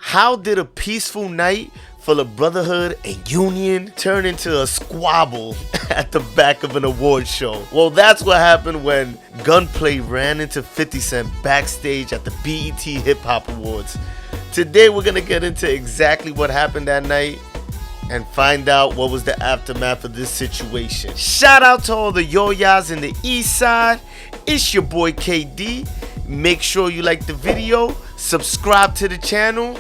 How did a peaceful night full of brotherhood and union turn into a squabble at the back of an award show? Well, that's what happened when Gunplay ran into 50 Cent backstage at the BET Hip Hop Awards. Today we're gonna get into exactly what happened that night and find out what was the aftermath of this situation. Shout out to all the yo-yas in the east side. It's your boy KD. Make sure you like the video, subscribe to the channel.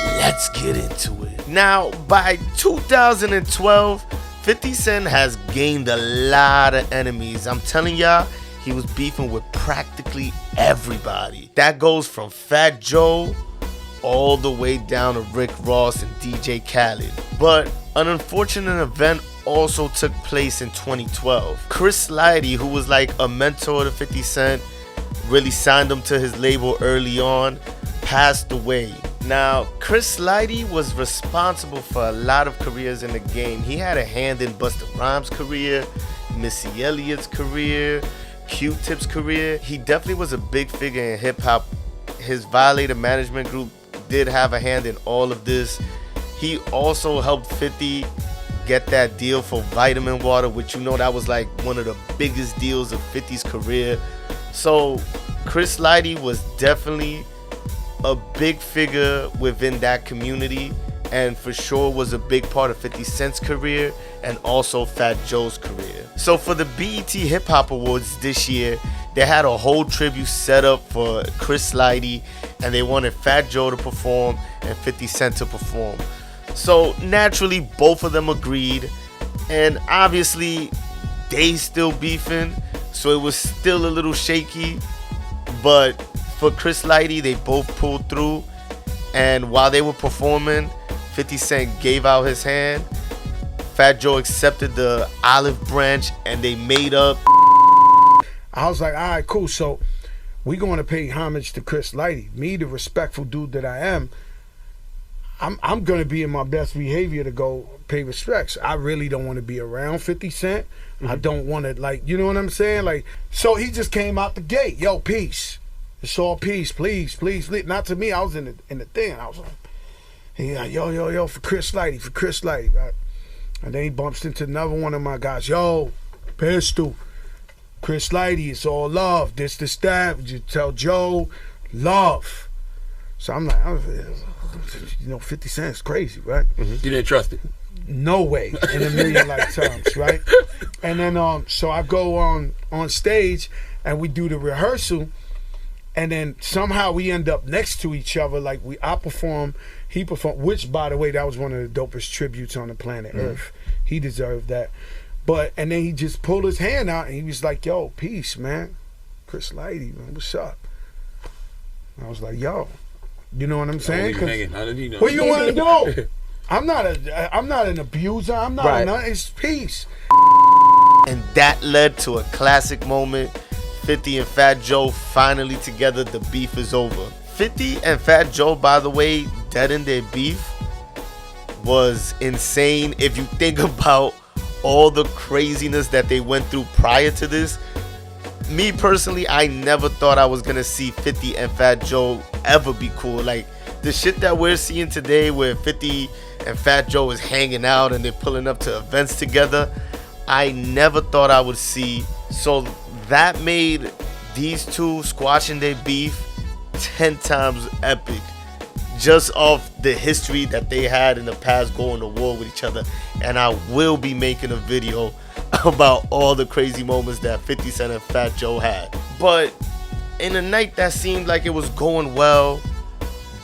Let's get into it. Now, by 2012, 50 Cent has gained a lot of enemies. I'm telling y'all, he was beefing with practically everybody. That goes from Fat Joe all the way down to Rick Ross and DJ Khaled. But an unfortunate event also took place in 2012. Chris Lighty, who was like a mentor to 50 Cent, really signed him to his label early on, passed away. Now, Chris Lighty was responsible for a lot of careers in the game. He had a hand in Busta Rhymes' career, Missy Elliott's career, Q-Tip's career. He definitely was a big figure in hip-hop. His Violator management group did have a hand in all of this. He also helped 50 get that deal for vitamin water, which that was like one of the biggest deals of 50's career. So Chris Lighty was definitely a big figure within that community, and for sure was a big part of 50 Cent's career and also Fat Joe's career. So for the BET Hip Hop Awards this year, they had a whole tribute set up for Chris Lighty, and they wanted Fat Joe to perform and 50 Cent to perform. So naturally, both of them agreed, and obviously they still beefing, so it was still a little shaky. But for Chris Lighty, they both pulled through, and while they were performing, 50 Cent gave out his hand. Fat Joe accepted the olive branch, and they made up. I was like, all right, cool. So we going to pay homage to Chris Lighty. Me, the respectful dude that I am, I'm going to be in my best behavior to go pay respects. I really don't want to be around 50 Cent. I don't want to, like, you know what I'm saying? Like, so he just came out the gate. Yo, peace. It's all peace, please, please, please. Not to me. I was in the thing. I was like, yo, for Chris Lighty, right? And then he bumps into another one of my guys. Yo, Pistol, Chris Lighty, it's all love. This, that. You tell Joe, love. So I'm like, 50 Cent is crazy, right? You didn't trust it? No way in a million lifetimes, right? And then so I go on stage and we do the rehearsal, and then somehow we end up next to each other. Like I perform, he performed, which by the way, that was one of the dopest tributes on the planet Earth. He deserved that. And then he just pulled his hand out and he was like, yo, peace, man. Chris Lighty, man, what's up? I was like, yo, you know what I'm saying? How did he know? What you want to do? I'm not an abuser. I'm not right. It's peace. And that led to a classic moment. 50 and Fat Joe finally together. The beef is over. 50 and Fat Joe, by the way, deadening their beef was insane. If you think about all the craziness that they went through prior to this, me personally, I never thought I was gonna see 50 and Fat Joe ever be cool. Like the shit that we're seeing today where 50 and Fat Joe is hanging out and they're pulling up to events together, I never thought I would see. So that made these two squashing their beef 10 times epic, just off the history that they had in the past going to war with each other. And I will be making a video about all the crazy moments that 50 Cent and Fat Joe had. But in a night that seemed like it was going well,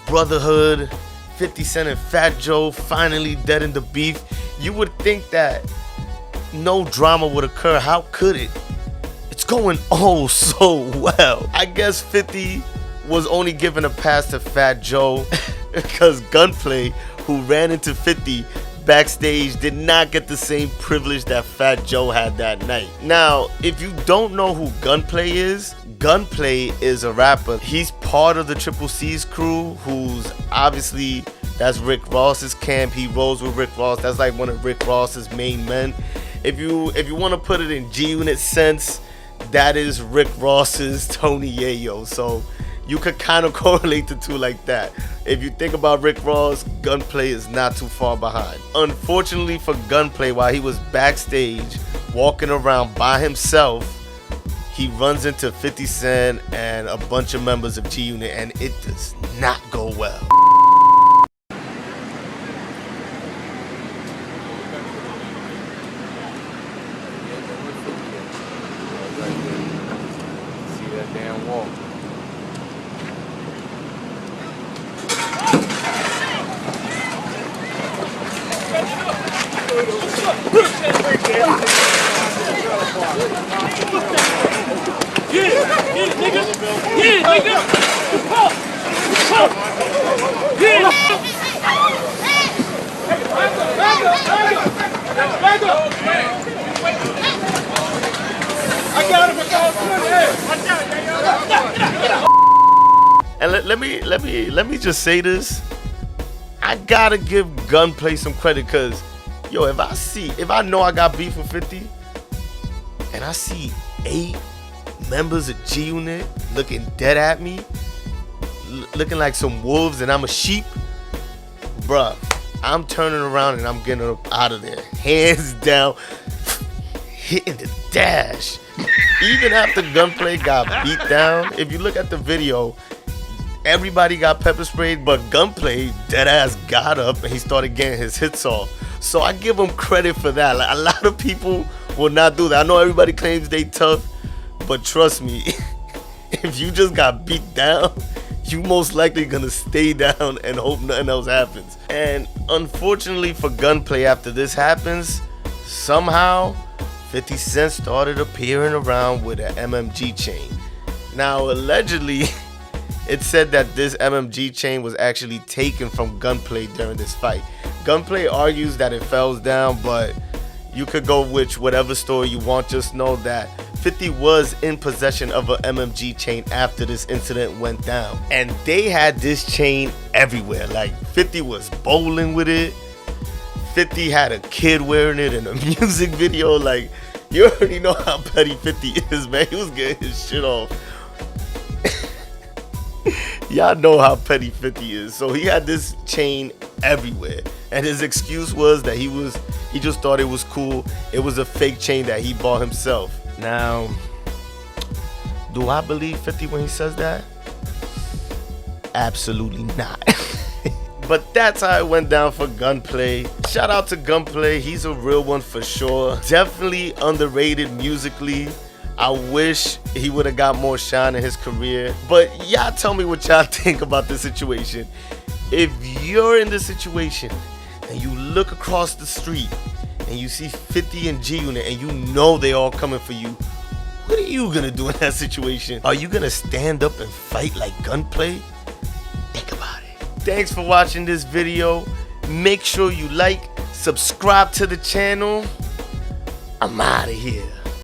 brotherhood, 50 Cent and Fat Joe finally deadened the beef, you would think that no drama would occur. How could it? It's going oh so well. I guess 50 was only given a pass to Fat Joe because Gunplay, who ran into 50 backstage, did not get the same privilege that Fat Joe had that night. Now, if you don't know who Gunplay is a rapper. He's part of the Triple C's crew, who's obviously, that's Rick Ross's camp. He rolls with Rick Ross. That's like one of Rick Ross's main men. If you want to put it in G-Unit sense, that is Rick Ross's Tony Yayo. So you could kind of correlate the two like that. If you think about Rick Ross, Gunplay is not too far behind. Unfortunately for Gunplay, while he was backstage walking around by himself, he runs into 50 Cent and a bunch of members of G-Unit, and it does not go well. See that damn wall. And let me just say this. I gotta give Gunplay some credit, cause yo, if I know I got beef with 50 and I see 8 members of G-Unit looking dead at me, looking like some wolves, and I'm a sheep, bruh, I'm turning around and I'm getting up out of there, hands down, hitting the dash. Even after Gunplay got beat down, if you look at the video, everybody got pepper sprayed, but Gunplay deadass got up and he started getting his hits off. So I give him credit for that. Like, a lot of people will not do that. I know everybody claims they tough, but trust me, if you just got beat down, you most likely gonna stay down and hope nothing else happens. And unfortunately for Gunplay, after this happens, somehow 50 Cent started appearing around with an MMG chain. Now, allegedly, it said that this MMG chain was actually taken from Gunplay during this fight. Gunplay argues that it fell down, but you could go with whatever story you want. Just know that 50 was in possession of an MMG chain after this incident went down. And they had this chain everywhere. Like, 50 was bowling with it. 50 had a kid wearing it in a music video. Like, you already know how petty 50 is, man. He was getting his shit off. Y'all know how petty 50 is. So he had this chain everywhere. And his excuse was that he just thought it was cool. It was a fake chain that he bought himself. Now, do I believe 50 when he says that? Absolutely not. But that's how it went down for Gunplay. Shout out to Gunplay. He's a real one for sure. Definitely underrated musically. I wish he would have got more shine in his career. But y'all tell me what y'all think about this situation. If you're in this situation and you look across the street and you see 50 and G-Unit and you know they all coming for you, what are you gonna do in that situation? Are you gonna stand up and fight like Gunplay? Think about it. Thanks for watching this video. Make sure you like, subscribe to the channel. I'm out of here.